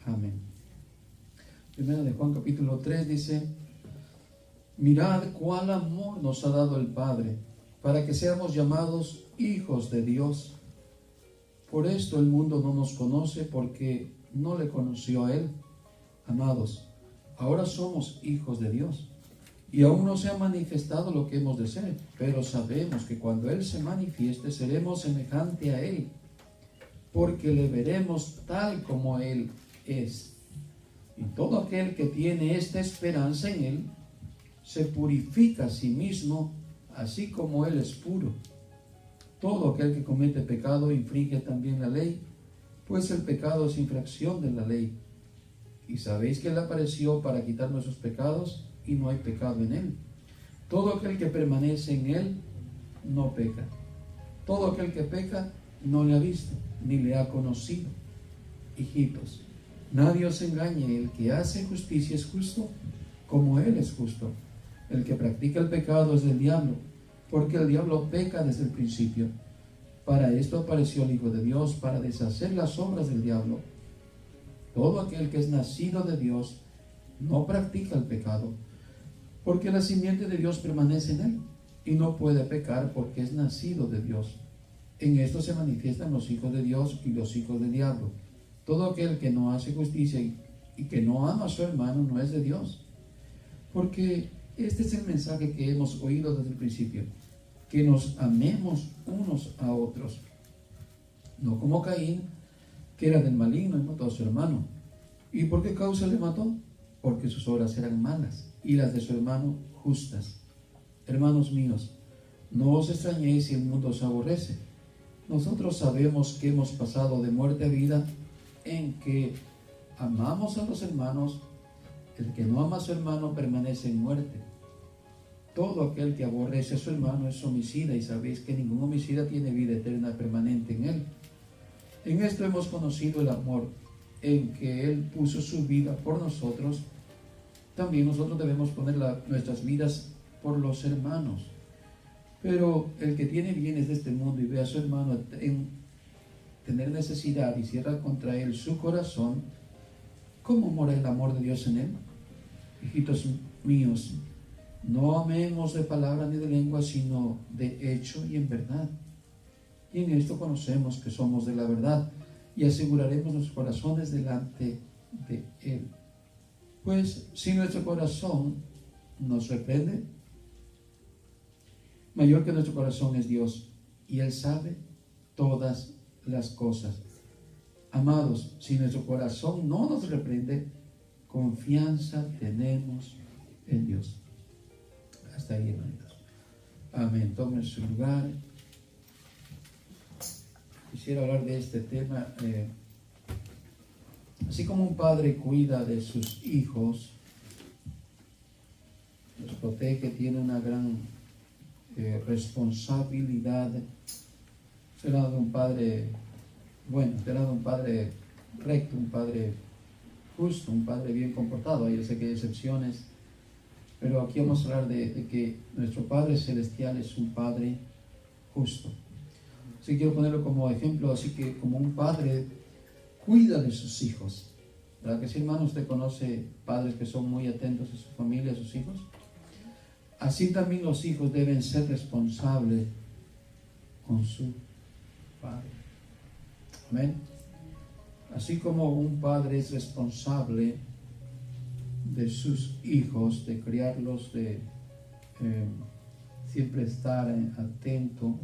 Amén. Primera de Juan capítulo 3 dice: mirad cuál amor nos ha dado el Padre, para que seamos llamados hijos de Dios. Por esto el mundo no nos conoce, porque no le conoció a Él. Amados, ahora somos hijos de Dios, y aún no se ha manifestado lo que hemos de ser, pero sabemos que cuando Él se manifieste, seremos semejante a Él, porque le veremos tal como Él es. Y todo aquel que tiene esta esperanza en Él, se purifica a sí mismo, así como Él es puro. Todo aquel que comete pecado infringe también la ley, pues el pecado es infracción de la ley. Y sabéis que Él apareció para quitar nuestros pecados, y no hay pecado en Él. Todo aquel que permanece en Él no peca. Todo aquel que peca no le ha visto, ni le ha conocido. Hijitos, nadie os engañe. El que hace justicia es justo, como Él es justo. El que practica el pecado es del diablo, porque el diablo peca desde el principio. Para esto apareció el Hijo de Dios, para deshacer las obras del diablo. Todo aquel que es nacido de Dios no practica el pecado, porque la simiente de Dios permanece en él, y no puede pecar porque es nacido de Dios. En esto se manifiestan los hijos de Dios y los hijos del diablo. Todo aquel que no hace justicia y que no ama a su hermano no es de Dios. Porque este es el mensaje que hemos oído desde el principio, que nos amemos unos a otros. No como Caín, que era del maligno y mató a su hermano. ¿Y por qué causa le mató? Porque sus obras eran malas y las de su hermano justas. Hermanos míos, no os extrañéis si el mundo os aborrece. Nosotros sabemos que hemos pasado de muerte a vida, en que amamos a los hermanos. El que no ama a su hermano permanece en muerte. Todo aquel que aborrece a su hermano es homicida, y sabéis que ningún homicida tiene vida eterna permanente en él. En esto hemos conocido el amor, en que Él puso su vida por nosotros. También nosotros debemos poner nuestras vidas por los hermanos. Pero el que tiene bienes de este mundo y ve a su hermano en tener necesidad y cierra contra él su corazón, ¿cómo mora el amor de Dios en él? Hijitos míos, no amemos de palabra ni de lengua, sino de hecho y en verdad. Y en esto conocemos que somos de la verdad, y aseguraremos nuestros corazones delante de Él. Pues si nuestro corazón nos reprende, mayor que nuestro corazón es Dios, y Él sabe todas las cosas. Amados, si nuestro corazón no nos reprende, confianza tenemos en Dios. Hasta ahí, hermanitos. Amén. Tomen su lugar. Quisiera hablar de este tema. Así como un padre cuida de sus hijos, los protege, tiene una gran responsabilidad. Será de un padre bueno, será de un padre recto, un padre justo, un padre bien comportado. Yo sé que hay excepciones, pero aquí vamos a hablar de que nuestro Padre Celestial es un Padre justo. Así quiero ponerlo como ejemplo, así que como un padre cuida de sus hijos. ¿Verdad que sí, hermano? Usted conoce padres que son muy atentos a su familia, a sus hijos. Así también los hijos deben ser responsables con su padre. Amén. Así como un padre es responsable de sus hijos, de criarlos, de siempre estar atento,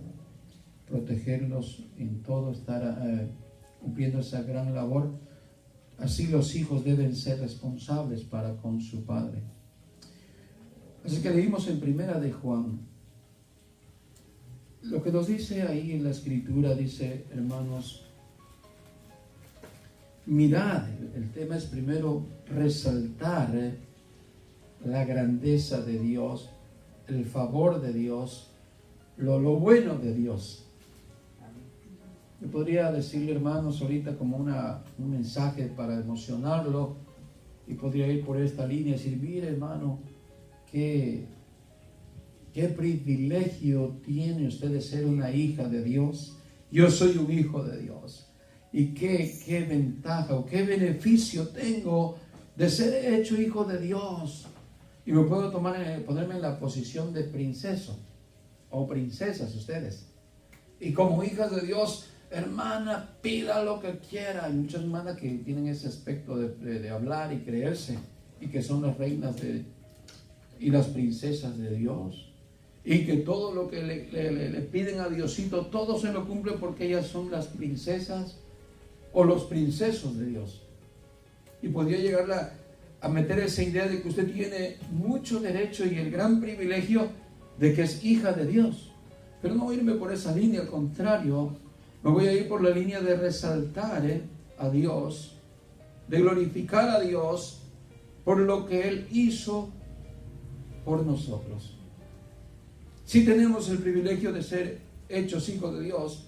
protegerlos en todo, estar cumpliendo esa gran labor, así los hijos deben ser responsables para con su padre. Así que leímos en Primera de Juan, lo que nos dice ahí en la Escritura, dice, hermanos, mirad, el tema es primero resaltar la grandeza de Dios, el favor de Dios, lo bueno de Dios. Yo podría decirle, hermanos, ahorita como un mensaje para emocionarlo, y podría ir por esta línea y decir, mire, hermano, qué privilegio tiene usted de ser una hija de Dios. Yo soy un hijo de Dios. ¿Y qué ventaja o qué beneficio tengo de ser hecho hijo de Dios? Y me puedo ponerme en la posición de princeso o princesas ustedes. Y como hijas de Dios, hermana, pida lo que quiera. Hay muchas hermanas que tienen ese aspecto de hablar y creerse, y que son las reinas y las princesas de Dios. Y que todo lo que le piden a Diosito, todo se lo cumple porque ellas son las princesas o los princesos de Dios. Y podría llegar a meter esa idea de que usted tiene mucho derecho y el gran privilegio de que es hija de Dios. Pero no voy a irme por esa línea, al contrario, me voy a ir por la línea de resaltar a Dios, de glorificar a Dios por lo que Él hizo por nosotros. Sí tenemos el privilegio de ser hechos hijos de Dios,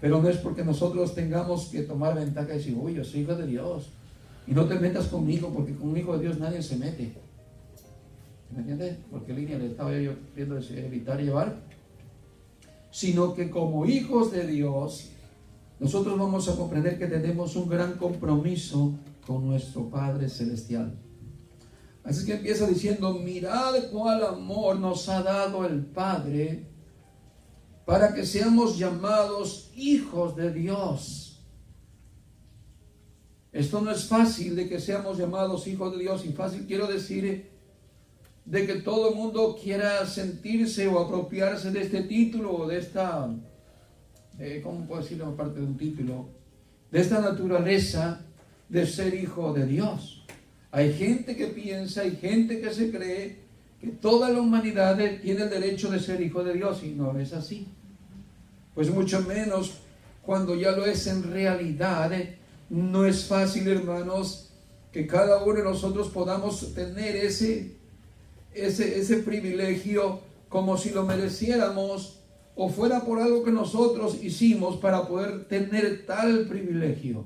pero no es porque nosotros tengamos que tomar ventaja y decir, uy, yo soy hijo de Dios, y no te metas conmigo, porque con un hijo de Dios nadie se mete. ¿Me entiendes? Porque línea le estaba yo viendo evitar llevar. Sino que como hijos de Dios, nosotros vamos a comprender que tenemos un gran compromiso con nuestro Padre Celestial. Así que empieza diciendo, mirad cuál amor nos ha dado el Padre para que seamos llamados hijos de Dios. Esto no es fácil de que seamos llamados hijos de Dios, y fácil quiero decir de que todo el mundo quiera sentirse o apropiarse de este título o de esta, ¿cómo puedo decirlo aparte de un título? De esta naturaleza de ser hijo de Dios. Hay gente que piensa, hay gente que se cree que toda la humanidad tiene el derecho de ser hijo de Dios, y no es así. Pues mucho menos cuando ya lo es en realidad. No es fácil, hermanos, que cada uno de nosotros podamos tener ese privilegio como si lo mereciéramos o fuera por algo que nosotros hicimos para poder tener tal privilegio,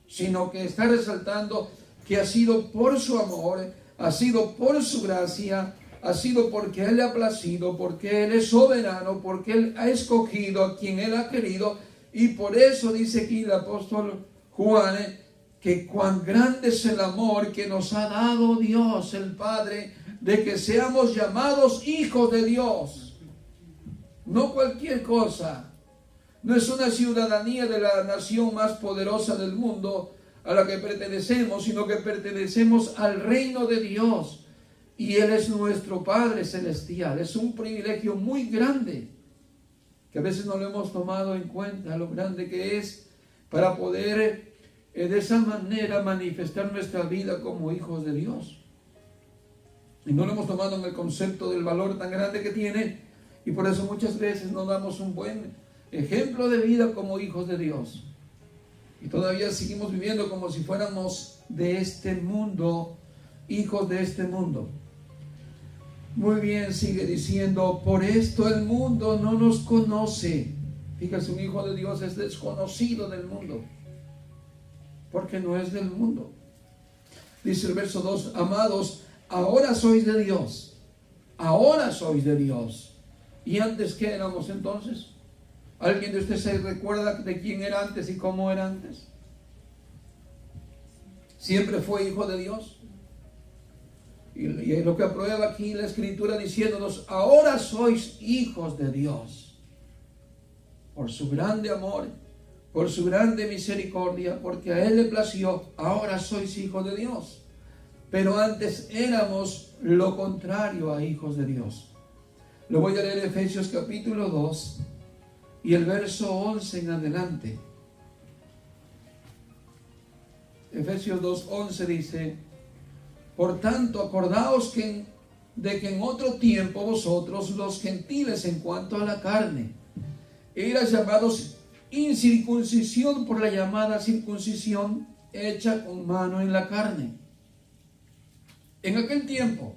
sino que está resaltando que ha sido por su amor, ha sido por su gracia, ha sido porque Él le ha placido, porque Él es soberano, porque Él ha escogido a quien Él ha querido. Y por eso dice aquí el apóstol Juan, que cuán grande es el amor que nos ha dado Dios el Padre, de que seamos llamados hijos de Dios. No cualquier cosa. No es una ciudadanía de la nación más poderosa del mundo a la que pertenecemos, sino que pertenecemos al reino de Dios. Y Él es nuestro Padre Celestial. Es un privilegio muy grande, que a veces no lo hemos tomado en cuenta, lo grande que es para poder de esa manera manifestar nuestra vida como hijos de Dios. Y no lo hemos tomado en el concepto del valor tan grande que tiene, y por eso muchas veces no damos un buen ejemplo de vida como hijos de Dios. Y todavía seguimos viviendo como si fuéramos de este mundo, hijos de este mundo. Muy bien, sigue diciendo, por esto el mundo no nos conoce. Fíjate, un hijo de Dios es desconocido del mundo, porque no es del mundo. Dice el verso 2, amados, ahora sois de Dios. Ahora sois de Dios. ¿Y antes qué éramos entonces? ¿Alguien de ustedes se recuerda de quién era antes y cómo era antes? ¿Siempre fue hijo de Dios? Y es lo que aprueba aquí la Escritura diciéndonos, ahora sois hijos de Dios. Por su grande amor, por su grande misericordia, porque a Él le plació, ahora sois hijos de Dios. Pero antes éramos lo contrario a hijos de Dios. Lo voy a leer en Efesios capítulo 2 y el verso 11 en adelante. Efesios 2:11 dice, por tanto, acordaos de que en otro tiempo vosotros, los gentiles en cuanto a la carne, erais llamados incircuncisión por la llamada circuncisión hecha con mano en la carne. En aquel tiempo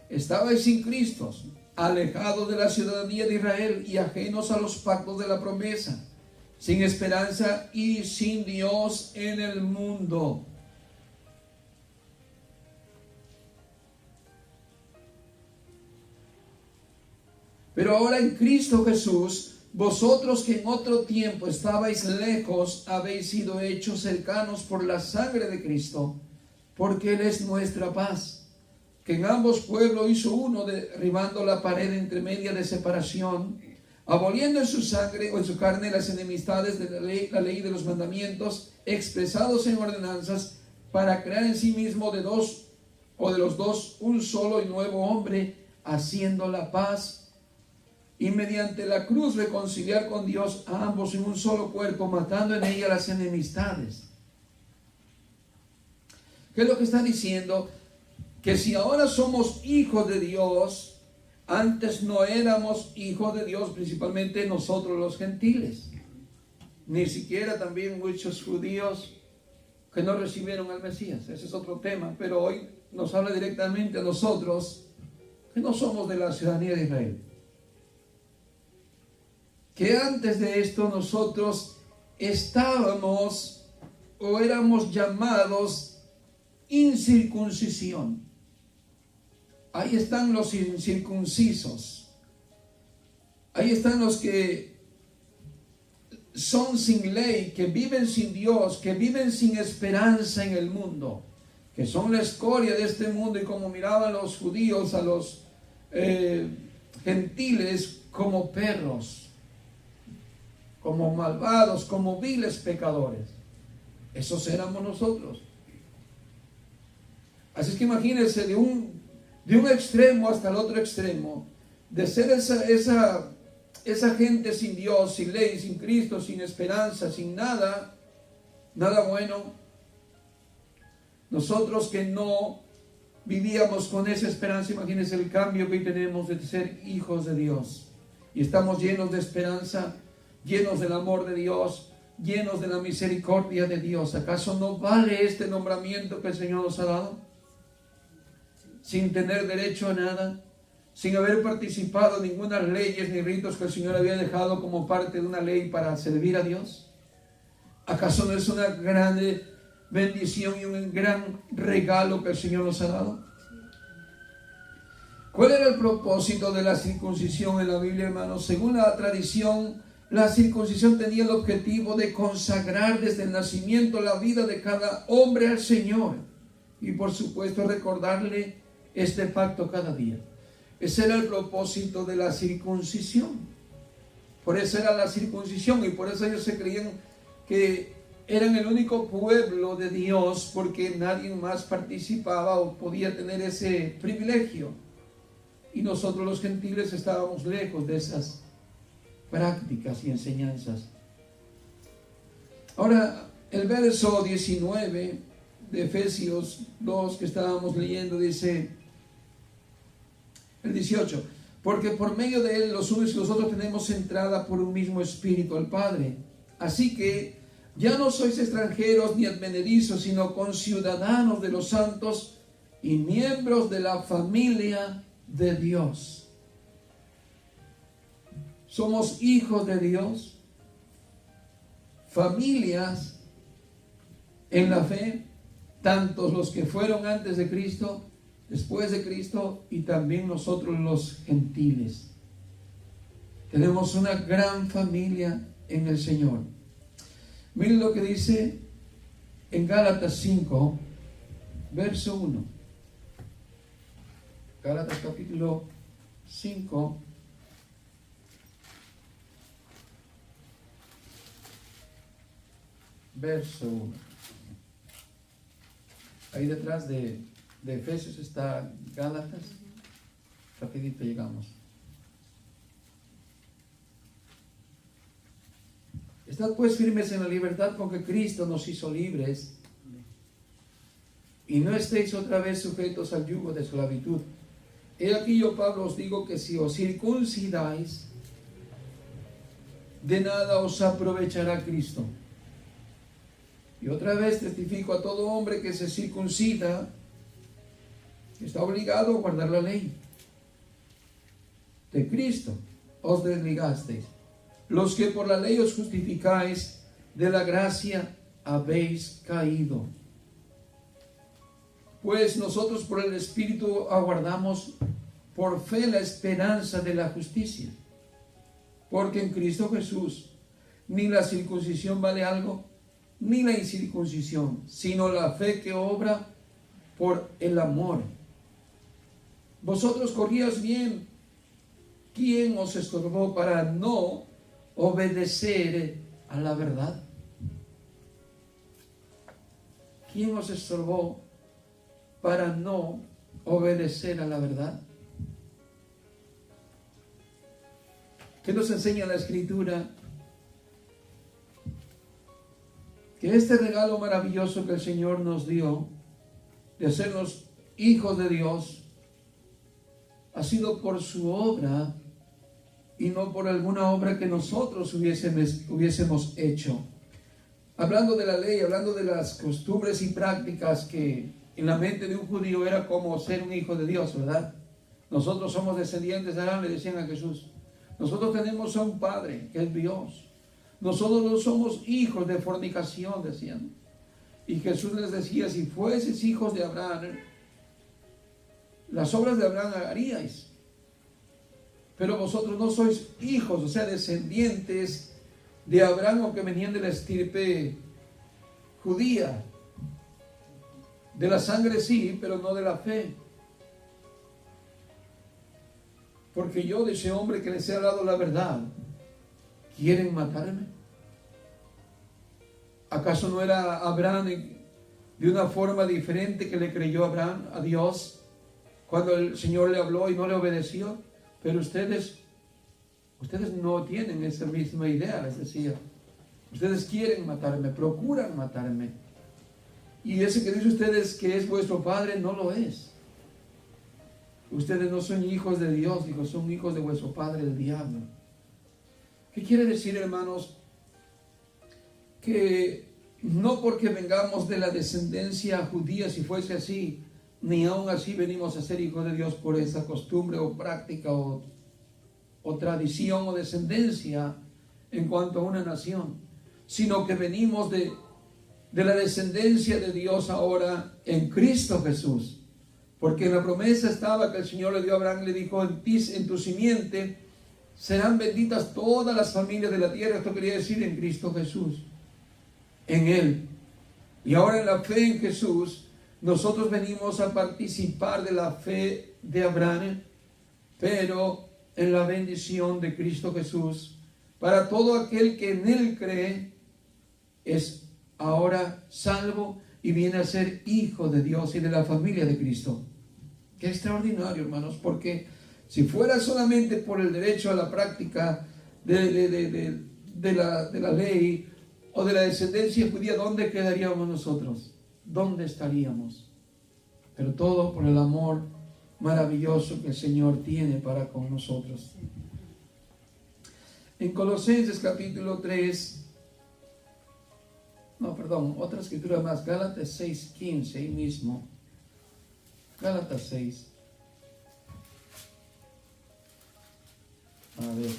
estabais sin Cristo, alejados de la ciudadanía de Israel y ajenos a los pactos de la promesa, sin esperanza y sin Dios en el mundo. Pero ahora en Cristo Jesús, Vosotros que en otro tiempo estabais lejos, habéis sido hechos cercanos por la sangre de Cristo, porque Él es nuestra paz, que en ambos pueblos hizo uno, derribando la pared entre media de separación, aboliendo en su sangre o en su carne las enemistades de la ley de los mandamientos, expresados en ordenanzas, para crear en sí mismo de dos o de los dos un solo y nuevo hombre, haciendo la paz, y mediante la cruz reconciliar con Dios a ambos en un solo cuerpo, matando en ella las enemistades. ¿Qué es lo que está diciendo? Que si ahora somos hijos de Dios, antes no éramos hijos de Dios, principalmente nosotros los gentiles. Ni siquiera también muchos judíos que no recibieron al Mesías. Ese es otro tema, pero hoy nos habla directamente a nosotros que no somos de la ciudadanía de Israel. Que antes de esto nosotros estábamos o éramos llamados incircuncisión. Ahí están los incircuncisos. Ahí están los que son sin ley, que viven sin Dios, que viven sin esperanza en el mundo, que son la escoria de este mundo, y como miraban los judíos a los gentiles como perros, como malvados, como viles pecadores. Esos éramos nosotros. Así es que imagínense de un extremo hasta el otro extremo, de ser esa gente sin Dios, sin ley, sin Cristo, sin esperanza, sin nada bueno. Nosotros que no vivíamos con esa esperanza, imagínense el cambio que hoy tenemos de ser hijos de Dios. Y estamos llenos de esperanza, llenos del amor de Dios, llenos de la misericordia de Dios. ¿Acaso no vale este nombramiento que el Señor nos ha dado? Sin tener derecho a nada, sin haber participado en ninguna leyes ni ritos que el Señor había dejado como parte de una ley para servir a Dios. ¿Acaso no es una grande bendición y un gran regalo que el Señor nos ha dado? ¿Cuál era el propósito de la circuncisión en la Biblia, hermanos? Según la tradición, la circuncisión tenía el objetivo de consagrar desde el nacimiento la vida de cada hombre al Señor, y por supuesto recordarle este pacto cada día. Ese era el propósito de la circuncisión. Por eso era la circuncisión, y por eso ellos se creían que eran el único pueblo de Dios, porque nadie más participaba o podía tener ese privilegio. Y nosotros los gentiles estábamos lejos de esas prácticas y enseñanzas. Ahora, el verso 19 de Efesios 2 que estábamos leyendo dice, el 18, porque por medio de él los unos y los otros tenemos entrada por un mismo espíritu al Padre. Así que ya no sois extranjeros ni advenedizos, sino conciudadanos de los santos y miembros de la familia de Dios. Somos hijos de Dios, familias en la fe, tantos los que fueron antes de Cristo, después de Cristo, y también nosotros los gentiles. Tenemos una gran familia en el Señor. Miren lo que dice en Gálatas 5, verso 1. Gálatas capítulo 5, verso 1. Ahí detrás de Efesios está Gálatas. Rapidito llegamos. Estad pues firmes en la libertad con que Cristo nos hizo libres, y no estéis otra vez sujetos al yugo de esclavitud. He aquí yo, Pablo, os digo que si os circuncidáis, de nada os aprovechará Cristo. Y otra vez testifico a todo hombre que se circuncida, que está obligado a guardar la ley. De Cristo os desligasteis. Los que por la ley os justificáis, de la gracia habéis caído. Pues nosotros por el Espíritu aguardamos por fe la esperanza de la justicia. Porque en Cristo Jesús ni la circuncisión vale algo, ni la incircuncisión, sino la fe que obra por el amor. Vosotros corríais bien. ¿Quién os estorbó para no obedecer a la verdad? ¿Quién os estorbó para no obedecer a la verdad? ¿Qué nos enseña la Escritura? Que este regalo maravilloso que el Señor nos dio, de hacernos hijos de Dios, ha sido por su obra y no por alguna obra que nosotros hubiésemos hecho. Hablando de la ley, hablando de las costumbres y prácticas que en la mente de un judío era como ser un hijo de Dios, ¿verdad? Nosotros somos descendientes de Abraham, le decían a Jesús. Nosotros tenemos a un Padre, que es Dios. Nosotros no somos hijos de fornicación, decían. Y Jesús les decía, si fueseis hijos de Abraham, las obras de Abraham haríais. Pero vosotros no sois hijos, o sea, descendientes de Abraham, o que venían de la estirpe judía. De la sangre sí, pero no de la fe. Porque yo, de ese hombre que les he hablado la verdad, ¿quieren matarme? ¿Acaso no era Abraham de una forma diferente que le creyó Abraham a Dios cuando el Señor le habló y no le obedeció? Pero ustedes no tienen esa misma idea, les decía. Ustedes quieren matarme, procuran matarme. Y ese que dice ustedes que es vuestro padre, no lo es. Ustedes no son hijos de Dios, dijo, son hijos de vuestro padre, el diablo. ¿Qué quiere decir, hermanos? Que no porque vengamos de la descendencia judía, si fuese así, ni aún así venimos a ser hijos de Dios por esa costumbre o práctica o tradición o descendencia en cuanto a una nación, sino que venimos de la descendencia de Dios ahora en Cristo Jesús. Porque en la promesa estaba que el Señor le dio a Abraham, le dijo, en tu simiente serán benditas todas las familias de la tierra. Esto quería decir en Cristo Jesús, en Él. Y ahora en la fe en Jesús, nosotros venimos a participar de la fe de Abraham, pero en la bendición de Cristo Jesús. Para todo aquel que en Él cree, es ahora salvo y viene a ser hijo de Dios y de la familia de Cristo. Qué extraordinario, hermanos, porque si fuera solamente por el derecho a la práctica de la ley o de la descendencia judía, ¿dónde quedaríamos nosotros? ¿Dónde estaríamos? Pero todo por el amor maravilloso que el Señor tiene para con nosotros. En Colosenses capítulo 3, otra escritura más, Gálatas 6:15, ahí mismo. Gálatas 6. A ver.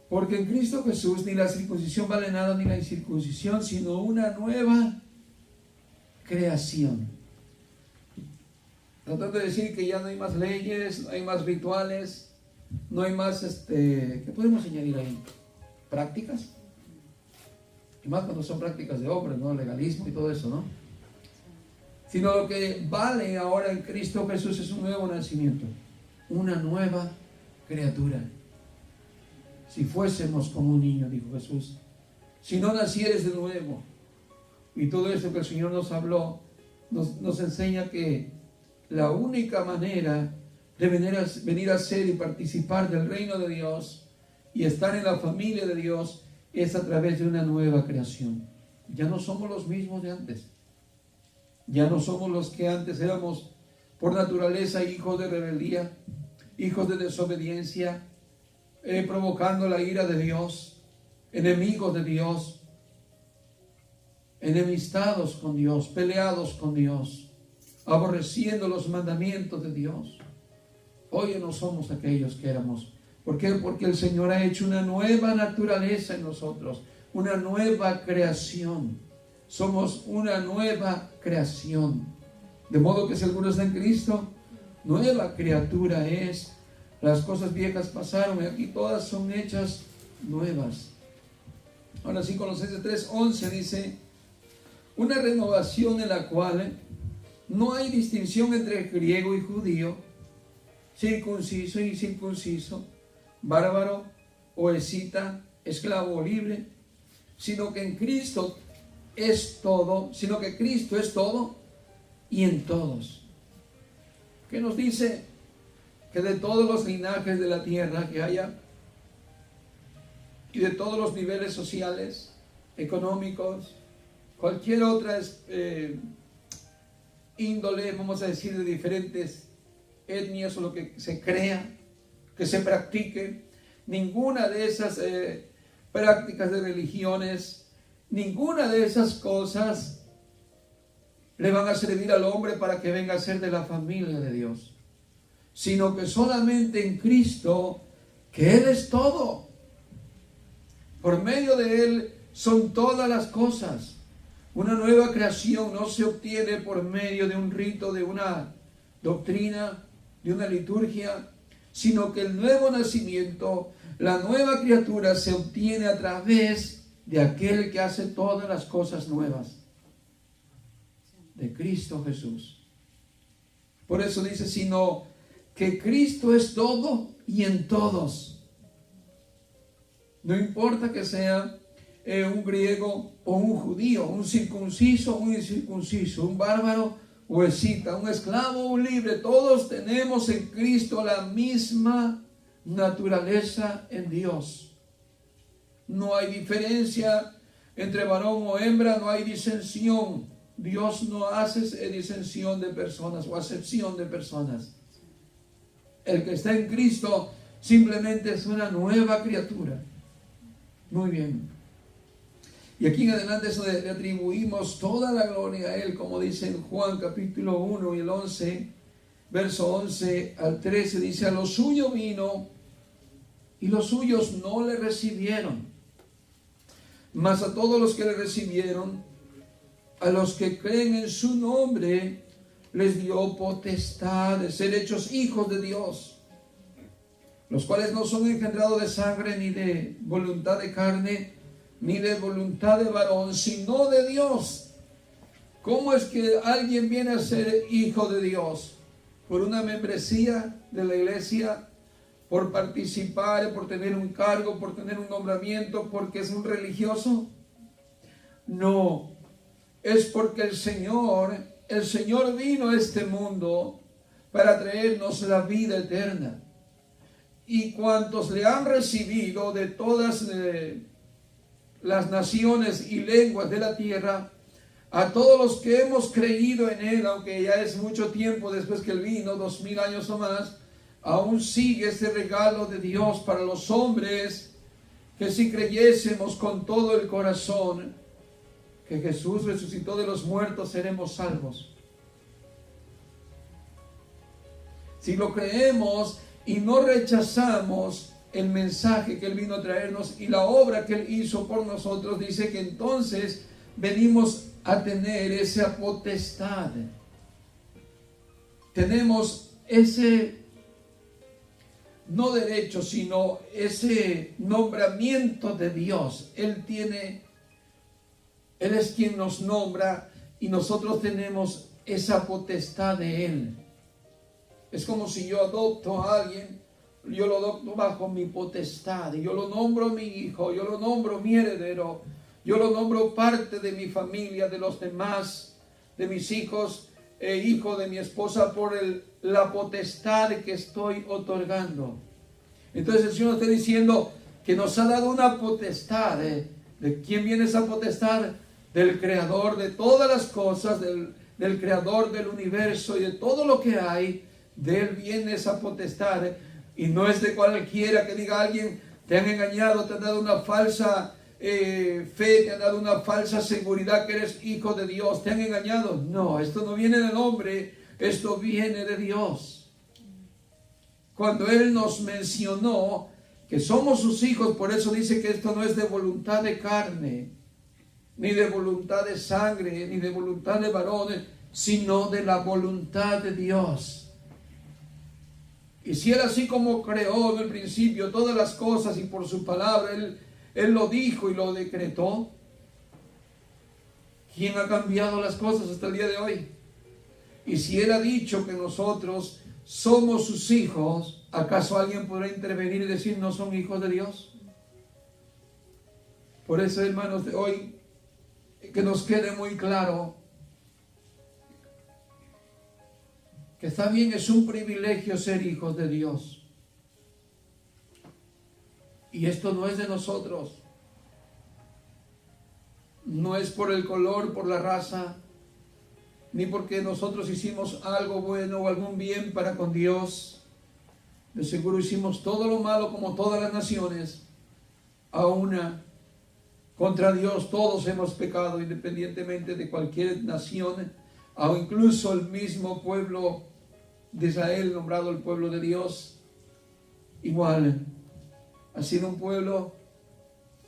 Porque en Cristo Jesús ni la circuncisión vale nada, ni la incircuncisión, sino una nueva creación. Tratando de decir que ya no hay más leyes, no hay más rituales, no hay más, ¿qué podemos añadir ahí? Prácticas. Y más cuando son prácticas de hombres, ¿no? Legalismo y todo eso, ¿no? Sino lo que vale ahora en Cristo Jesús es un nuevo nacimiento, una nueva criatura. Si fuésemos como un niño, dijo Jesús, si no nacieres de nuevo. Y todo eso que el Señor nos habló, nos enseña que la única manera de venir a ser y participar del reino de Dios y estar en la familia de Dios es a través de una nueva creación. Ya no somos los mismos de antes. Ya no somos los que antes éramos por naturaleza hijos de rebeldía, hijos de desobediencia, provocando la ira de Dios, enemigos de Dios, enemistados con Dios, peleados con Dios, aborreciendo los mandamientos de Dios. Hoy no somos aquellos que éramos. ¿Por qué? Porque el Señor ha hecho una nueva naturaleza en nosotros, una nueva creación. Somos una nueva creación. De modo que si alguno está en Cristo, nueva criatura es. Las cosas viejas pasaron y aquí todas son hechas nuevas. Ahora sí, Colosenses 3:11 dice, una renovación en la cual no hay distinción entre griego y judío, circunciso y incircunciso, bárbaro o escita, esclavo o libre, sino que Cristo es todo y en todos. ¿Qué nos dice? Que de todos los linajes de la tierra que haya y de todos los niveles sociales, económicos, cualquier otra índole, vamos a decir, de diferentes etnias o lo que se crea, que se practique, ninguna de esas prácticas de religiones, ninguna de esas cosas le van a servir al hombre para que venga a ser de la familia de Dios, sino que solamente en Cristo, que Él es todo. Por medio de Él son todas las cosas. Una nueva creación no se obtiene por medio de un rito, de una doctrina, de una liturgia, sino que el nuevo nacimiento, la nueva criatura se obtiene a través de aquel que hace todas las cosas nuevas, de Cristo Jesús. Por eso dice, sino que Cristo es todo y en todos. No importa que sea un griego o un judío, un circunciso o un incircunciso, un bárbaro o escita, un esclavo o un libre, todos tenemos en Cristo la misma naturaleza en Dios. No hay diferencia entre varón o hembra, no hay disensión. Dios no hace disensión de personas o acepción de personas. El que está en Cristo simplemente es una nueva criatura. Muy bien. Y aquí en adelante eso le atribuimos toda la gloria a Él, como dice en Juan capítulo 1 y el 11, verso 11 al 13, dice, a lo suyo vino y los suyos no le recibieron, mas a todos los que le recibieron, a los que creen en su nombre, les dio potestad de ser hechos hijos de Dios, los cuales no son engendrados de sangre, ni de voluntad de carne, ni de voluntad de varón, sino de Dios. ¿Cómo es que alguien viene a ser hijo de Dios? ¿Por una membresía de la iglesia? ¿Por participar, por tener un cargo, por tener un nombramiento, porque es un religioso? No, es porque el Señor vino a este mundo para traernos la vida eterna. Y cuantos le han recibido de todas las naciones y lenguas de la tierra, a todos los que hemos creído en Él, aunque ya es mucho tiempo después que Él vino, 2000 años o más, aún sigue ese regalo de Dios para los hombres, que si creyésemos con todo el corazón que Jesús resucitó de los muertos, seremos salvos. Si lo creemos y no rechazamos el mensaje que Él vino a traernos y la obra que Él hizo por nosotros, dice que entonces venimos a tener esa potestad. Tenemos ese, no derecho, sino ese nombramiento de Dios. Él es quien nos nombra y nosotros tenemos esa potestad de Él. Es como si yo adopto a alguien, yo lo adopto bajo mi potestad, y yo lo nombro mi hijo, yo lo nombro mi heredero, yo lo nombro parte de mi familia, de los demás, de mis hijos, hijo de mi esposa, por la potestad que estoy otorgando. Entonces el Señor está diciendo que nos ha dado una potestad. ¿De quién viene esa potestad? Del Creador de todas las cosas, del Creador del universo y de todo lo que hay. De Él viene esa potestad, y no es de cualquiera que diga alguien, te han engañado, te han dado una falsa fe, te han dado una falsa seguridad que eres hijo de Dios, te han engañado. No, esto no viene del hombre, esto viene de Dios. Cuando Él nos mencionó que somos sus hijos, por eso dice que esto no es de voluntad de carne, ni de voluntad de sangre, ni de voluntad de varones, sino de la voluntad de Dios. Y si Él así como creó en el principio todas las cosas y por su palabra Él lo dijo y lo decretó, ¿quién ha cambiado las cosas hasta el día de hoy? Y si Él ha dicho que nosotros somos sus hijos, ¿acaso alguien podrá intervenir y decir no son hijos de Dios? Por eso, hermanos, de hoy, que nos quede muy claro que está bien, es un privilegio ser hijos de Dios. Y esto no es de nosotros. No es por el color, por la raza, ni porque nosotros hicimos algo bueno o algún bien para con Dios. De seguro hicimos todo lo malo como todas las naciones. A una, contra Dios todos hemos pecado, independientemente de cualquier nación, o incluso el mismo pueblo de Israel, nombrado el pueblo de Dios. Igual, ha sido un pueblo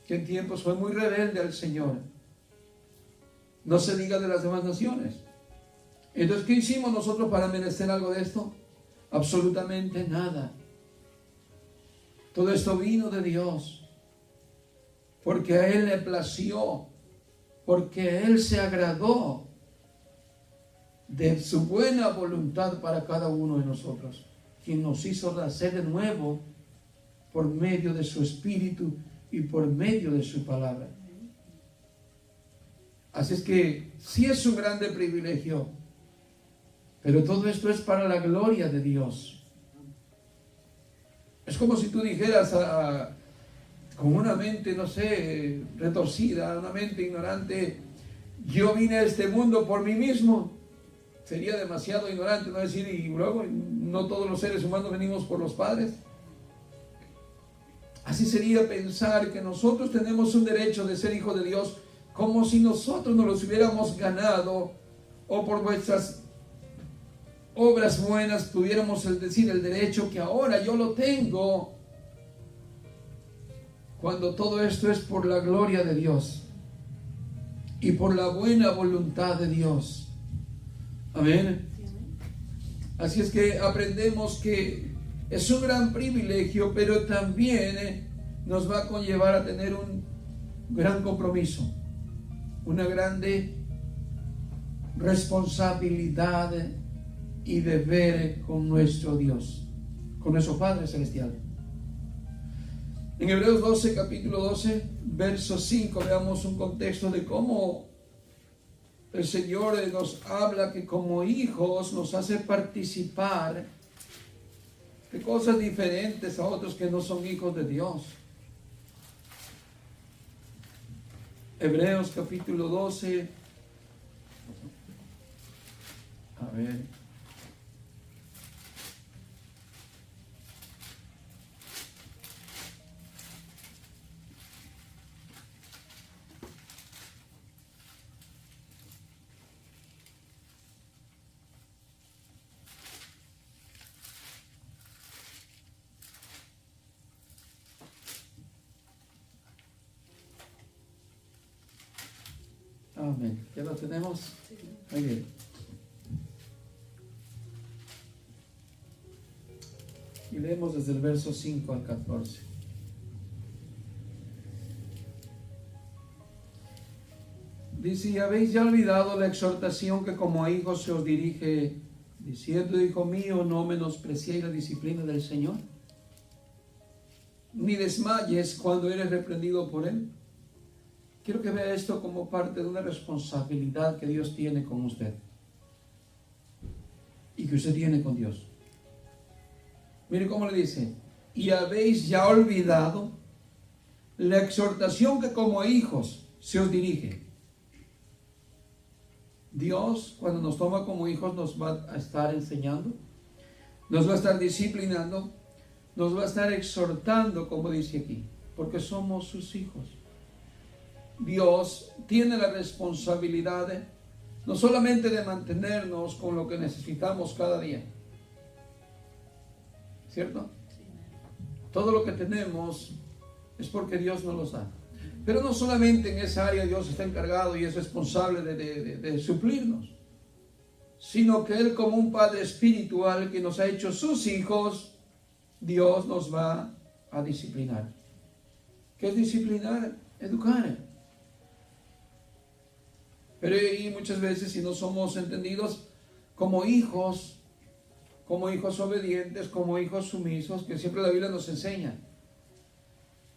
que en tiempos fue muy rebelde al Señor. No se diga de las demás naciones. Entonces, ¿qué hicimos nosotros para merecer algo de esto? Absolutamente nada. Todo esto vino de Dios, porque a Él le plació, porque Él se agradó de su buena voluntad para cada uno de nosotros, quien nos hizo nacer de nuevo por medio de su Espíritu y por medio de su palabra. Así es que sí es un grande privilegio, pero todo esto es para la gloria de Dios. Es como si tú dijeras con una mente, no sé, retorcida, una mente ignorante, yo vine a este mundo por mí mismo. Sería demasiado ignorante no decir, y luego no todos los seres humanos venimos por los padres. Así sería pensar que nosotros tenemos un derecho de ser hijos de Dios, como si nosotros nos los hubiéramos ganado, o por vuestras obras buenas pudiéramos decir el derecho que ahora yo lo tengo, cuando todo esto es por la gloria de Dios y por la buena voluntad de Dios. Amén. Así es que aprendemos que es un gran privilegio, pero también nos va a conllevar a tener un gran compromiso, una grande responsabilidad y deber con nuestro Dios, con nuestro Padre Celestial. En Hebreos 12, capítulo 12, verso 5, veamos un contexto de cómo el Señor nos habla que como hijos nos hace participar de cosas diferentes a otros que no son hijos de Dios. Hebreos capítulo 12. A ver. Amén. ¿Ya lo tenemos? Sí. Muy bien. Y leemos desde el verso 5 al 14. Dice, ¿y habéis ya olvidado la exhortación que como a hijos se os dirige, diciendo, hijo mío, no menospreciéis la disciplina del Señor, ni desmayes cuando eres reprendido por Él? Quiero que vea esto como parte de una responsabilidad que Dios tiene con usted y que usted tiene con Dios. Mire cómo le dice, y habéis ya olvidado la exhortación que como hijos se os dirige. Dios, cuando nos toma como hijos, nos va a estar enseñando, nos va a estar disciplinando, nos va a estar exhortando, como dice aquí, porque somos sus hijos. Dios tiene la responsabilidad no solamente de mantenernos con lo que necesitamos cada día, ¿cierto? Todo lo que tenemos es porque Dios nos lo da. Pero no solamente en esa área Dios está encargado y es responsable de suplirnos, sino que Él, como un Padre espiritual que nos ha hecho sus hijos, Dios nos va a disciplinar. ¿Qué es disciplinar? Educar. Pero y muchas veces, si no somos entendidos como hijos obedientes, como hijos sumisos, que siempre la Biblia nos enseña.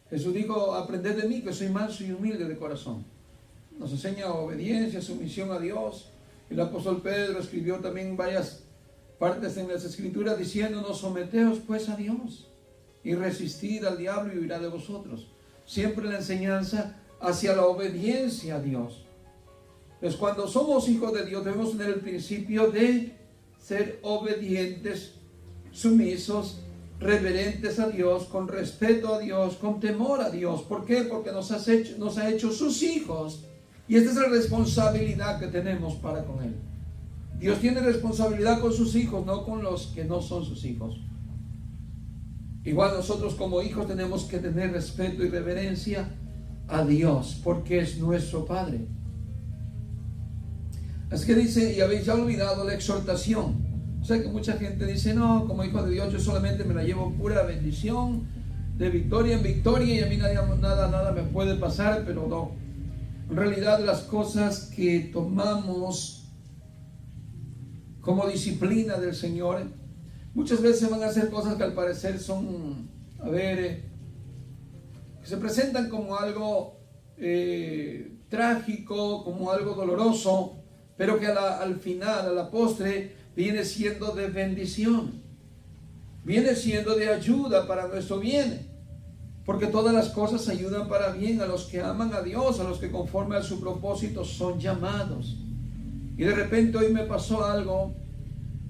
Jesús dijo: aprended de mí, que soy manso y humilde de corazón. Nos enseña obediencia, sumisión a Dios. El apóstol Pedro escribió también varias partes en las Escrituras diciéndonos: someteos pues a Dios y resistid al diablo y huirá de vosotros. Siempre la enseñanza hacia la obediencia a Dios. Pues cuando somos hijos de Dios debemos tener el principio de ser obedientes, sumisos, reverentes a Dios, con respeto a Dios, con temor a Dios. ¿Por qué? Porque nos ha hecho sus hijos. Y esta es la responsabilidad que tenemos para con Él. Dios tiene responsabilidad con sus hijos, no con los que no son sus hijos. Igual nosotros como hijos tenemos que tener respeto y reverencia a Dios, porque es nuestro Padre. Así que dice: y habéis ya olvidado la exhortación. O sea que mucha gente dice: no, como hijo de Dios yo solamente me la llevo pura bendición, de victoria en victoria, y a mí nada me puede pasar. Pero no. En realidad las cosas que tomamos como disciplina del Señor, muchas veces van a ser cosas que al parecer son, que se presentan como algo trágico, como algo doloroso, pero que al final, a la postre, viene siendo de bendición, viene siendo de ayuda para nuestro bien, porque todas las cosas ayudan para bien a los que aman a Dios, a los que conforme a su propósito son llamados. Y de repente hoy me pasó algo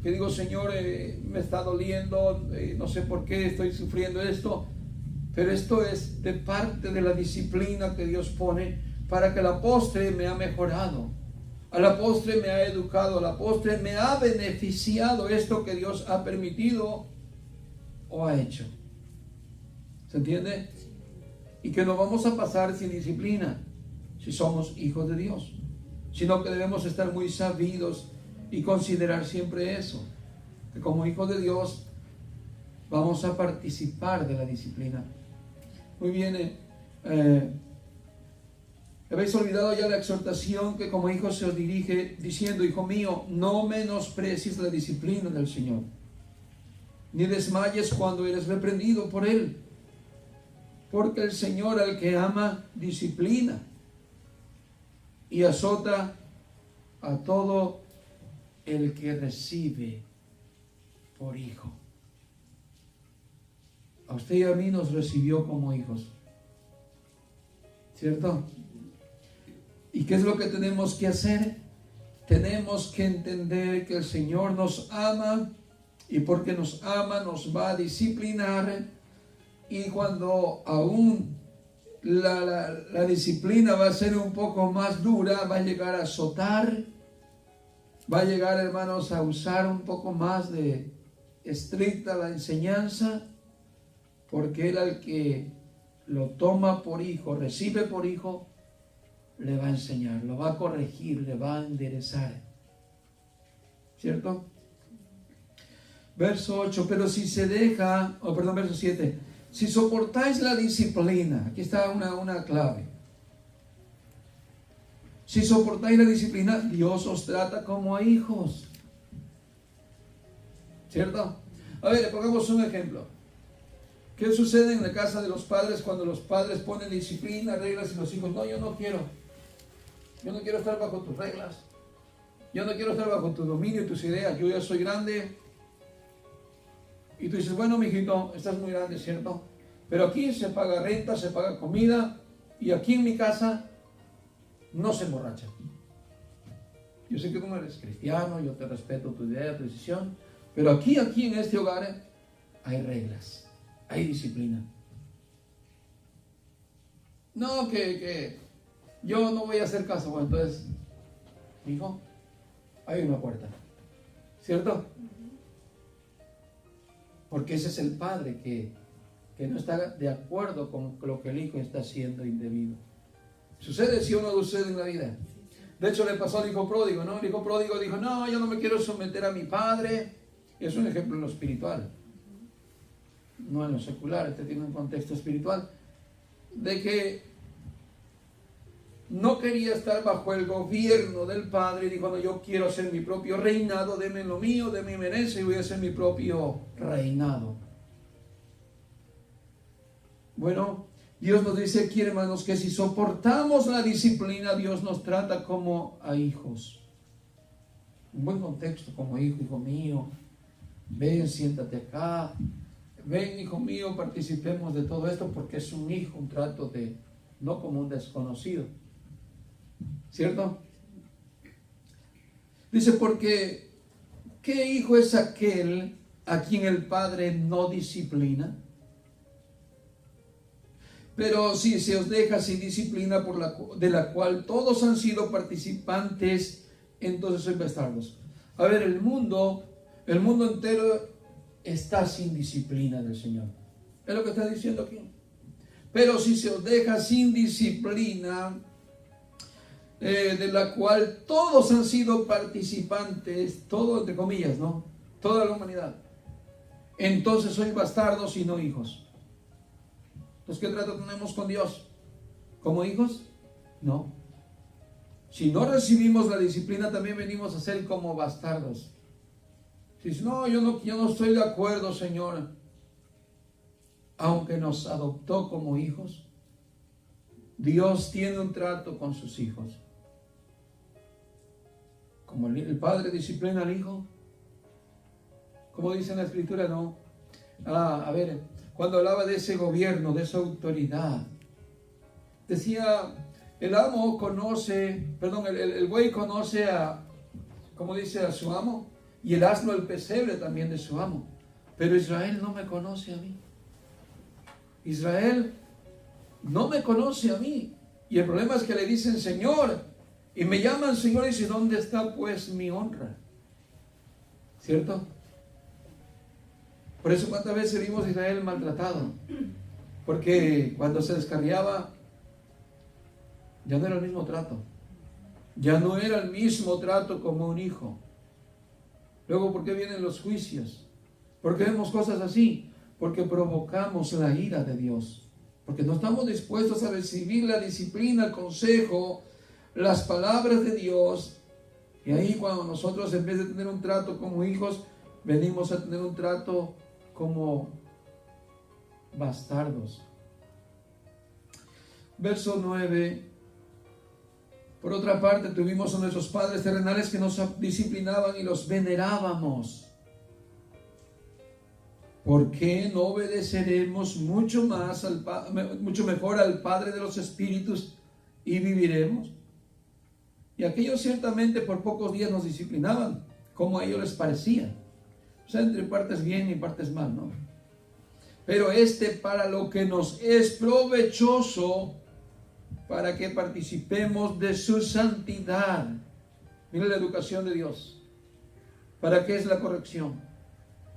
que digo: Señor, me está doliendo, no sé por qué estoy sufriendo esto, pero esto es de parte de la disciplina que Dios pone para que a la postre me ha mejorado, a la postre me ha educado, a la postre me ha beneficiado esto que Dios ha permitido o ha hecho. ¿Se entiende? Y que no vamos a pasar sin disciplina si somos hijos de Dios, sino que debemos estar muy sabidos y considerar siempre eso, que como hijos de Dios vamos a participar de la disciplina. Muy bien, habéis olvidado ya la exhortación que como hijos se os dirige, diciendo: hijo mío, no menosprecies la disciplina del Señor, ni desmayes cuando eres reprendido por Él, porque el Señor al que ama disciplina y azota a todo el que recibe por hijo. A usted y a mí nos recibió como hijos, ¿cierto? ¿Y qué es lo que tenemos que hacer? Tenemos que entender que el Señor nos ama, y porque nos ama nos va a disciplinar. Y cuando aún la disciplina va a ser un poco más dura, va a llegar a azotar, va a llegar, hermanos, a usar un poco más de estricta la enseñanza, porque Él al que lo toma por hijo, recibe por hijo, le va a enseñar, lo va a corregir, le va a enderezar. ¿Cierto? Verso 8, pero si se deja, verso 7, si soportáis la disciplina, aquí está una clave. Si soportáis la disciplina, Dios os trata como a hijos. ¿Cierto? A ver, pongamos un ejemplo. ¿Qué sucede en la casa de los padres cuando los padres ponen disciplina, reglas, y los hijos: no, yo no quiero estar bajo tus reglas, yo no quiero estar bajo tu dominio y tus ideas, yo ya soy grande? Y tú dices: bueno, mijito, estás muy grande, ¿cierto? Pero aquí se paga renta, se paga comida, y aquí en mi casa no se emborracha. Yo sé que tú no eres cristiano, yo te respeto tu idea, tu decisión, pero aquí en este hogar hay reglas, hay disciplina. No, que yo no voy a hacer caso. Bueno, entonces, hijo, hay una puerta, ¿cierto? Porque ese es el padre que no está de acuerdo con lo que el hijo está haciendo indebido. ¿Sucede sí o no sucede en la vida? De hecho le pasó al hijo pródigo, ¿no? El hijo pródigo dijo: no, yo no me quiero someter a mi padre. Es un ejemplo en lo espiritual. no en lo secular, este tiene un contexto espiritual, de que no quería estar bajo el gobierno del Padre y dijo, no, yo quiero hacer mi propio reinado, deme lo mío, de mi herencia y voy a hacer mi propio reinado. Bueno, Dios nos dice aquí, hermanos, que si soportamos la disciplina, Dios nos trata como a hijos. Un buen contexto, como hijo mío, ven, siéntate acá, ven, hijo mío, participemos de todo esto, porque es un hijo, un trato de, no como un desconocido. ¿Cierto? Dice, porque ¿qué hijo es aquel a quien el Padre no disciplina? Pero si se os deja sin disciplina de la cual todos han sido participantes, entonces sois bastardos. A ver, el mundo entero está sin disciplina del Señor. Es lo que está diciendo aquí. Pero si se os deja sin disciplina, de la cual todos han sido participantes, todo entre comillas, ¿no? Toda la humanidad. Entonces sois bastardos y no hijos. Entonces, ¿qué trato tenemos con Dios? ¿Como hijos? No. Si no recibimos la disciplina, también venimos a ser como bastardos. Si dices, no, yo no estoy de acuerdo, Señor. Aunque nos adoptó como hijos, Dios tiene un trato con sus hijos. Como el padre disciplina al hijo, como dice en la Escritura, no. A ver, cuando hablaba de ese gobierno, de esa autoridad, decía, el buey conoce como dice, a su amo, y el asno el pesebre también de su amo. Pero Israel no me conoce a mí. Israel no me conoce a mí. Y el problema es que le dicen Señor. Y me llaman Señor y dice, ¿dónde está pues mi honra? ¿Cierto? Por eso cuántas veces vimos a Israel maltratado. Porque cuando se descarriaba, ya no era el mismo trato. Ya no era el mismo trato como un hijo. Luego, ¿por qué vienen los juicios? ¿Por qué vemos cosas así? Porque provocamos la ira de Dios. Porque no estamos dispuestos a recibir la disciplina, el consejo, las palabras de Dios. Y ahí cuando nosotros, en vez de tener un trato como hijos, venimos a tener un trato como bastardos. Verso 9. Por otra parte, tuvimos a nuestros padres terrenales que nos disciplinaban y los venerábamos. ¿Por qué no obedeceremos mucho mejor al Padre de los Espíritus y viviremos? Y aquellos ciertamente por pocos días nos disciplinaban, como a ellos les parecía. O sea, entre partes bien y partes mal, ¿no? Pero para lo que nos es provechoso, para que participemos de su santidad. Mira la educación de Dios. ¿Para qué es la corrección?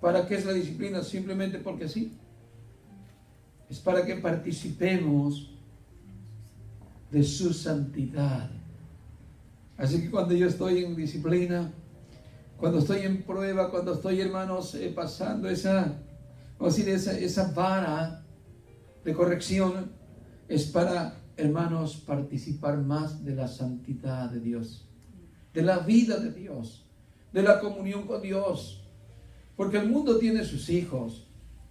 ¿Para qué es la disciplina? Simplemente porque sí. Es para que participemos de su santidad. Así que cuando yo estoy en disciplina, cuando estoy en prueba, cuando estoy, hermanos, pasando esa vara de corrección, es para, hermanos, participar más de la santidad de Dios, de la vida de Dios, de la comunión con Dios. Porque el mundo tiene sus hijos.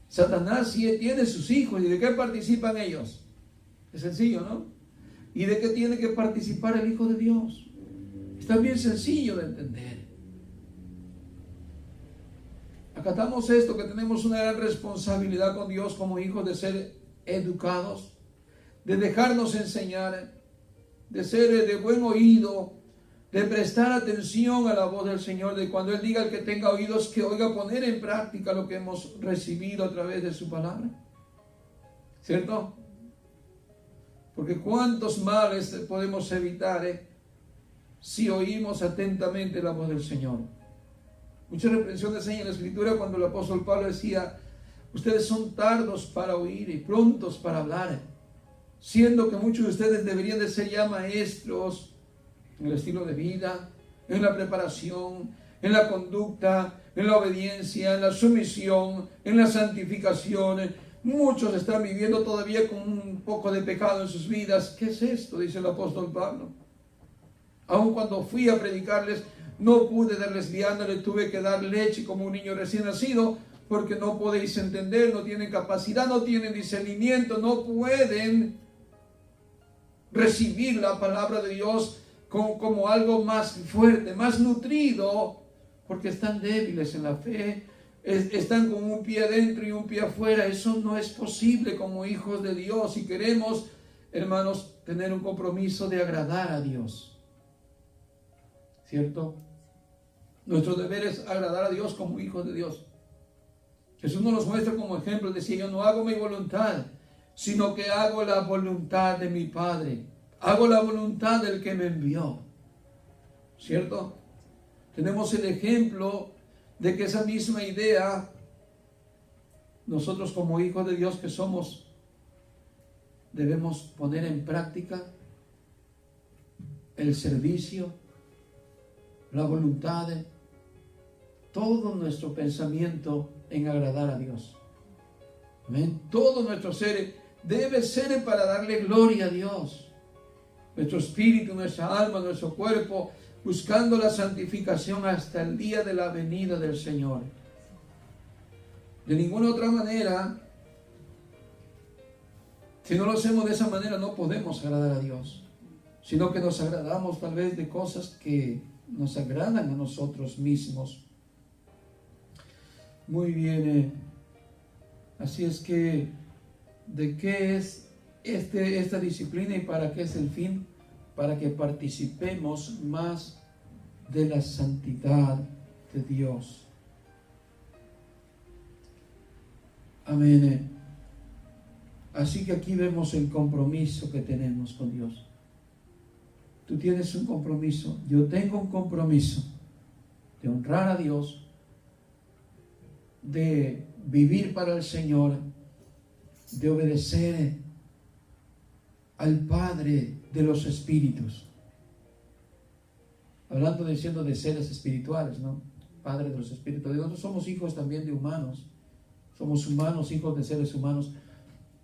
Satanás sí tiene sus hijos. ¿Y de qué participan ellos? Es sencillo, ¿no? ¿Y de qué tiene que participar el Hijo de Dios? Es también sencillo de entender. Acatamos esto, que tenemos una gran responsabilidad con Dios como hijos de ser educados, de dejarnos enseñar, de ser de buen oído, de prestar atención a la voz del Señor, de cuando Él diga al que tenga oídos, que oiga, poner en práctica lo que hemos recibido a través de su palabra. ¿Cierto? Porque cuántos males podemos evitar si oímos atentamente la voz del Señor. Mucha reprensión hay en la Escritura cuando el apóstol Pablo decía, ustedes son tardos para oír y prontos para hablar, siendo que muchos de ustedes deberían de ser ya maestros en el estilo de vida, en la preparación, en la conducta, en la obediencia, en la sumisión, en la santificación. Muchos están viviendo todavía con un poco de pecado en sus vidas. ¿Qué es esto?, dice el apóstol Pablo. Aun cuando fui a predicarles, no pude darles vianda, le tuve que dar leche como un niño recién nacido, porque no podéis entender, no tienen capacidad, no tienen discernimiento, no pueden recibir la palabra de Dios como algo más fuerte, más nutrido, porque están débiles en la fe, están con un pie adentro y un pie afuera. Eso no es posible como hijos de Dios. Si queremos, hermanos, tener un compromiso de agradar a Dios, ¿cierto? Nuestro deber es agradar a Dios como hijos de Dios. Jesús nos los muestra como ejemplo. Decía: yo no hago mi voluntad, sino que hago la voluntad de mi Padre. Hago la voluntad del que me envió, ¿cierto? Tenemos el ejemplo de que esa misma idea, nosotros como hijos de Dios que somos, debemos poner en práctica el servicio, la voluntad, todo nuestro pensamiento en agradar a Dios. ¿Amén? Todo nuestro ser debe ser para darle gloria a Dios. Nuestro espíritu, nuestra alma, nuestro cuerpo, buscando la santificación hasta el día de la venida del Señor. De ninguna otra manera, si no lo hacemos de esa manera, no podemos agradar a Dios, sino que nos agradamos tal vez de cosas que nos agradan a nosotros mismos. Muy bien, así es que, ¿de qué es esta disciplina y para qué es el fin? Para que participemos más de la santidad de Dios. Amén. Así que aquí vemos el compromiso que tenemos con Dios. Tú tienes un compromiso, yo tengo un compromiso de honrar a Dios, de vivir para el Señor, de obedecer al Padre de los espíritus. Hablando, diciendo de seres espirituales, ¿no? Padre de los espíritus. Nosotros somos hijos también de humanos. Somos humanos, hijos de seres humanos,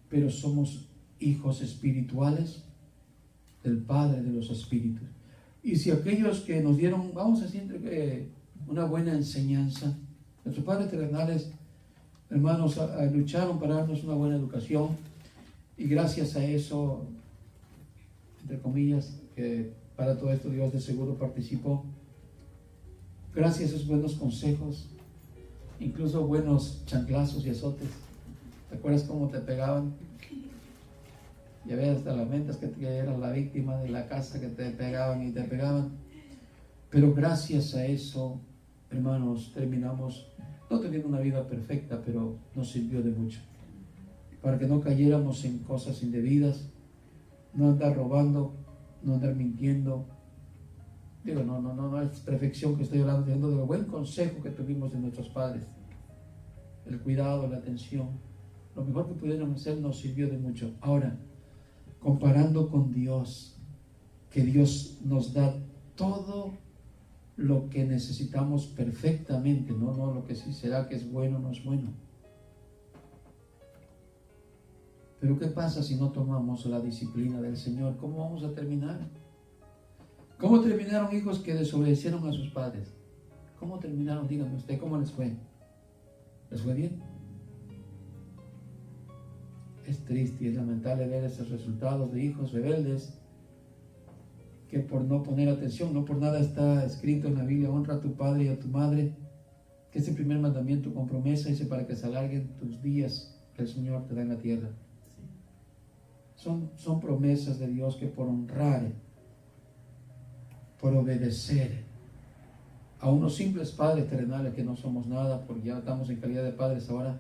pero somos hijos espirituales del Padre de los espíritus. Y si aquellos que nos dieron, vamos a decir, una buena enseñanza, nuestros padres terrenales, hermanos, lucharon para darnos una buena educación, y gracias a eso, entre comillas, que para todo esto Dios de seguro participó. Gracias a esos buenos consejos, incluso buenos chanclazos y azotes. ¿Te acuerdas cómo te pegaban? Ya ves, hasta lamentas que eras la víctima de la casa, que te pegaban y te pegaban. Pero gracias a eso, hermanos, terminamos no teniendo una vida perfecta, pero nos sirvió de mucho, para que no cayéramos en cosas indebidas, no andar robando, no andar mintiendo. Digo, no es perfección que estoy hablando, sino del buen consejo que tuvimos de nuestros padres, el cuidado, la atención, lo mejor que pudieron hacer nos sirvió de mucho. Ahora, comparando con Dios, que Dios nos da todo lo que necesitamos perfectamente, no lo que sí será que es bueno, no es bueno. Pero ¿qué pasa si no tomamos la disciplina del Señor? ¿Cómo vamos a terminar? ¿Cómo terminaron hijos que desobedecieron a sus padres? ¿Cómo terminaron? Díganme usted, ¿cómo les fue? ¿Les fue bien? Es triste y es lamentable ver esos resultados de hijos rebeldes que por no poner atención, no por nada está escrito en la Biblia: honra a tu padre y a tu madre, que es el primer mandamiento con promesa, dice, para que se alarguen tus días que el Señor te da en la tierra. Son promesas de Dios que por honrar, por obedecer a unos simples padres terrenales que no somos nada, porque ya estamos en calidad de padres ahora,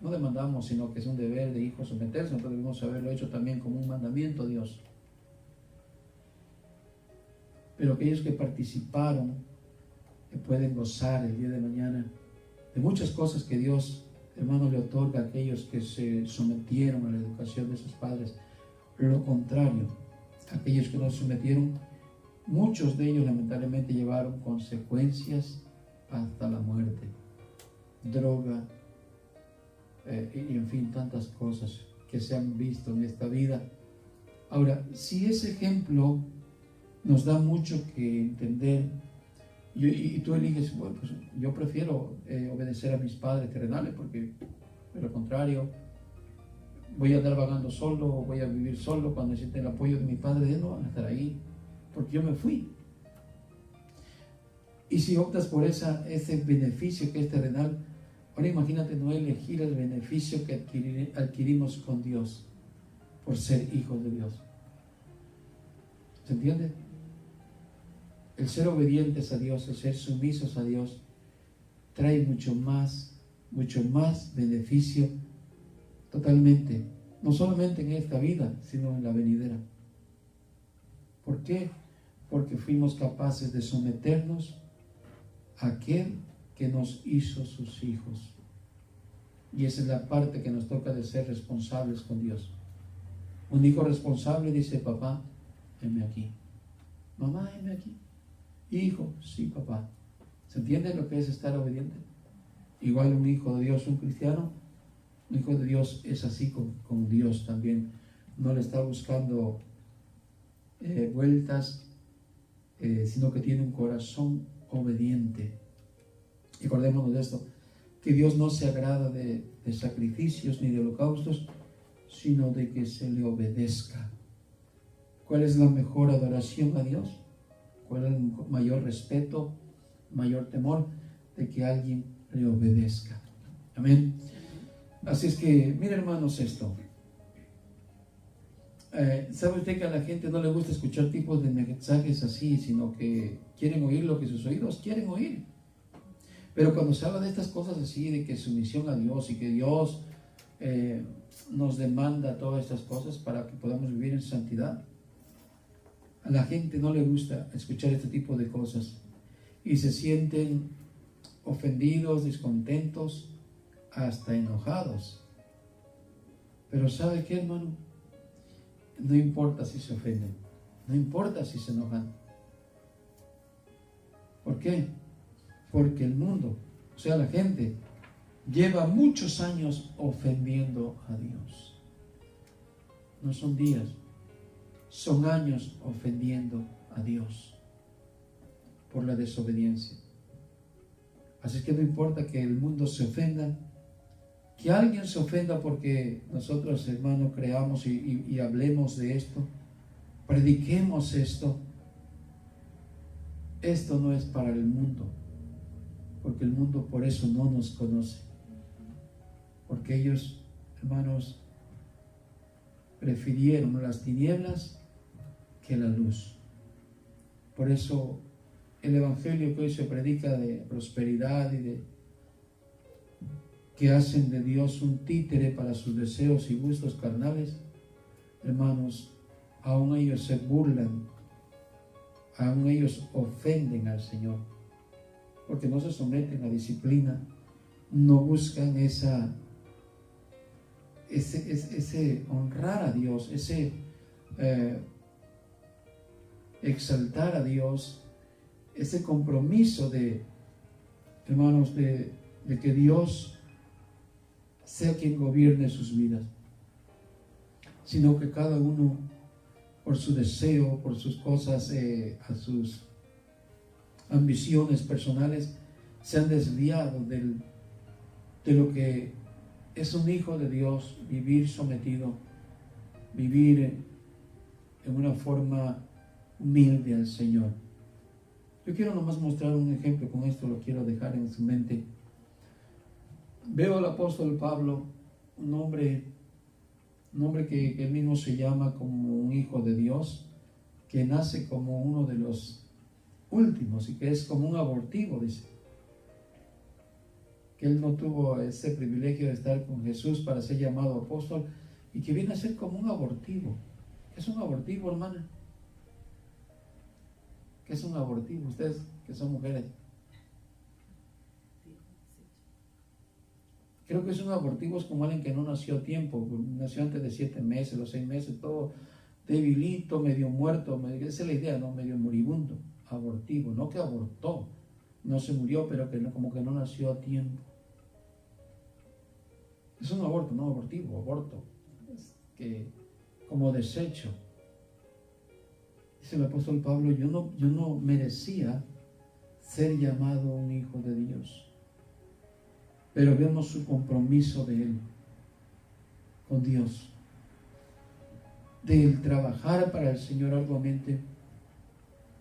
no demandamos, sino que es un deber de hijos someterse. Nosotros debemos haberlo hecho también como un mandamiento a Dios. Pero aquellos que participaron, que pueden gozar el día de mañana de muchas cosas que Dios, hermano, le otorga a aquellos que se sometieron a la educación de sus padres. Lo contrario, aquellos que no se sometieron, muchos de ellos lamentablemente llevaron consecuencias hasta la muerte, droga, y en fin, tantas cosas que se han visto en esta vida. Ahora, si ese ejemplo nos da mucho que entender, y tú eliges, bueno, pues yo prefiero obedecer a mis padres terrenales, porque de lo contrario voy a andar vagando solo, voy a vivir solo cuando necesite el apoyo de mi padre. Ellos no van a estar ahí, porque yo me fui. Y si optas por ese beneficio que es terrenal, ahora imagínate no elegir el beneficio que adquirimos con Dios por ser hijos de Dios. ¿Se entiende? El ser obedientes a Dios, el ser sumisos a Dios, trae mucho más beneficio totalmente, no solamente en esta vida, sino en la venidera. ¿Por qué? Porque fuimos capaces de someternos a aquel que nos hizo sus hijos. Y esa es la parte que nos toca de ser responsables con Dios. Un hijo responsable dice: papá, heme aquí. Mamá, heme aquí. Hijo, sí, papá. ¿Se entiende lo que es estar obediente? Igual un hijo de Dios, un cristiano, un hijo de Dios es así con Dios también. No le está buscando vueltas, sino que tiene un corazón obediente. Y acordémonos de esto, que Dios no se agrada de sacrificios ni de holocaustos, sino de que se le obedezca. ¿Cuál es la mejor adoración a Dios? ¿Cuál es el mayor respeto, mayor temor? De que alguien le obedezca. Amén. Así es que, mire hermanos esto. ¿Sabe usted que a la gente no le gusta escuchar tipos de mensajes así, sino que quieren oír lo que sus oídos quieren oír? Pero cuando se habla de estas cosas así, de que sumisión a Dios y que Dios nos demanda todas estas cosas para que podamos vivir en santidad, a la gente no le gusta escuchar este tipo de cosas y se sienten ofendidos, descontentos, hasta enojados. Pero ¿sabe qué, hermano? No importa si se ofenden, no importa si se enojan. ¿Por qué? Porque el mundo, o sea, la gente, lleva muchos años ofendiendo a Dios. No son días, son años ofendiendo a Dios por la desobediencia. Así que no importa que el mundo se ofenda, que alguien se ofenda porque nosotros, hermanos, creamos y hablemos de esto, prediquemos esto. Esto no es para el mundo, porque el mundo por eso no nos conoce. Porque ellos, hermanos, prefirieron las tinieblas que la luz. Por eso el evangelio que hoy se predica de prosperidad y de que hacen de Dios un títere para sus deseos y gustos carnales, hermanos, aún ellos se burlan, aún ellos ofenden al Señor, porque no se someten a disciplina, no buscan ese honrar a Dios, ese exaltar a Dios, ese compromiso de, hermanos, de que Dios sea quien gobierne sus vidas, sino que cada uno por su deseo, por sus cosas, a sus ambiciones personales, se han desviado de lo que es un hijo de Dios, vivir sometido, vivir en una forma humilde al Señor. Yo quiero nomás mostrar un ejemplo, con esto lo quiero dejar en su mente. Veo al apóstol Pablo, un hombre que él mismo se llama como un hijo de Dios, que nace como uno de los últimos y que es como un abortivo, dice. Que él no tuvo ese privilegio de estar con Jesús para ser llamado apóstol y que viene a ser como un abortivo. ¿Qué es un abortivo, hermana? ¿Qué es un abortivo? Ustedes que son mujeres. Creo que es un abortivo, es como alguien que no nació a tiempo, nació antes de 7 meses, los 6 meses, todo debilito, medio muerto, esa es la idea, ¿no? Medio moribundo, abortivo, no que abortó, no se murió, pero que como que no nació a tiempo. Es un aborto, no abortivo, aborto, que como desecho. Dice el apóstol Pablo, yo no merecía ser llamado un hijo de Dios, pero vemos su compromiso de él con Dios, del trabajar para el Señor arduamente,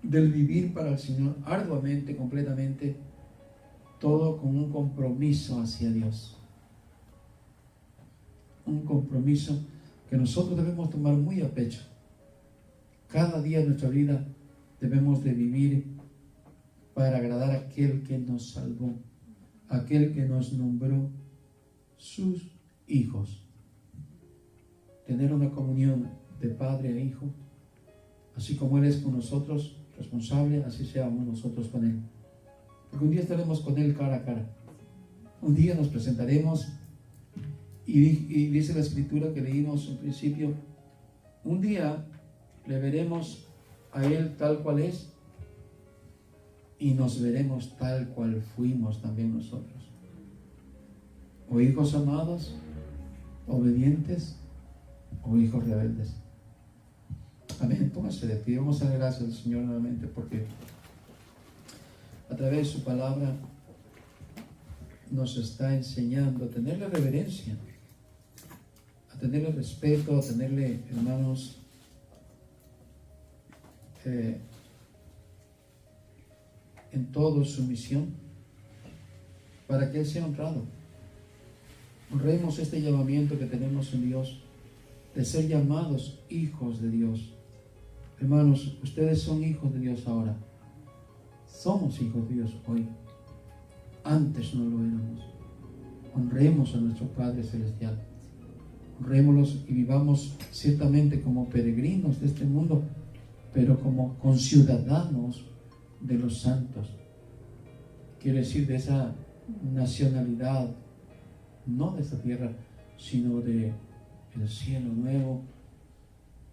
del vivir para el Señor arduamente, completamente, todo con un compromiso hacia Dios. Un compromiso que nosotros debemos tomar muy a pecho. Cada día de nuestra vida debemos de vivir para agradar a aquel que nos salvó, aquel que nos nombró sus hijos. Tener una comunión de padre a hijo, así como Él es con nosotros responsable, así seamos nosotros con Él. Porque un día estaremos con Él cara a cara. Un día nos presentaremos y dice la escritura que leímos en principio, un día le veremos a Él tal cual es y nos veremos tal cual fuimos también nosotros. O hijos amados, obedientes, o hijos rebeldes. Amén. Póngase de pie. Vamos a dar gracias al Señor nuevamente porque a través de su palabra nos está enseñando a tenerle reverencia, a tenerle respeto, a tenerle, hermanos, en todo sumisión, para que Él sea honrado. Honremos este llamamiento que tenemos en Dios, de ser llamados hijos de Dios. Hermanos, ustedes son hijos de Dios ahora. Somos hijos de Dios hoy. Antes no lo éramos. Honremos a nuestro Padre Celestial. Honrémoslos y vivamos ciertamente como peregrinos de este mundo, pero como conciudadanos de los santos. Quiere decir de esa nacionalidad, no de esta tierra, sino de el cielo nuevo,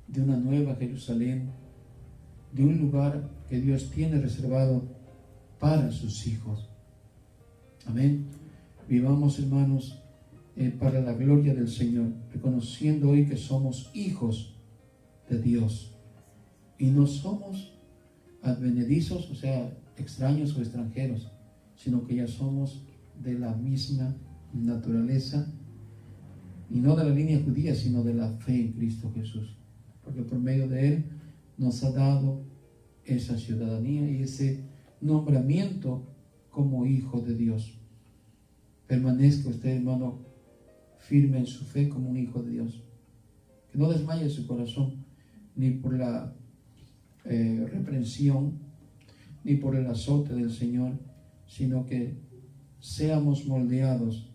de una nueva Jerusalén, de un lugar que Dios tiene reservado para sus hijos. Amén. Vivamos, hermanos, para la gloria del Señor, reconociendo hoy que somos hijos de Dios y no somos advenedizos, o sea, extraños o extranjeros, sino que ya somos de la misma naturaleza, y no de la línea judía, sino de la fe en Cristo Jesús, porque por medio de Él nos ha dado esa ciudadanía y ese nombramiento como hijo de Dios. Permanezca usted, hermano, firme en su fe como un hijo de Dios, que no desmaye su corazón ni por la reprensión ni por el azote del Señor, sino que seamos moldeados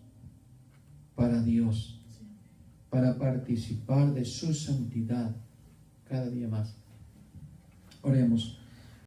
para Dios, para participar de su santidad cada día más. Oremos.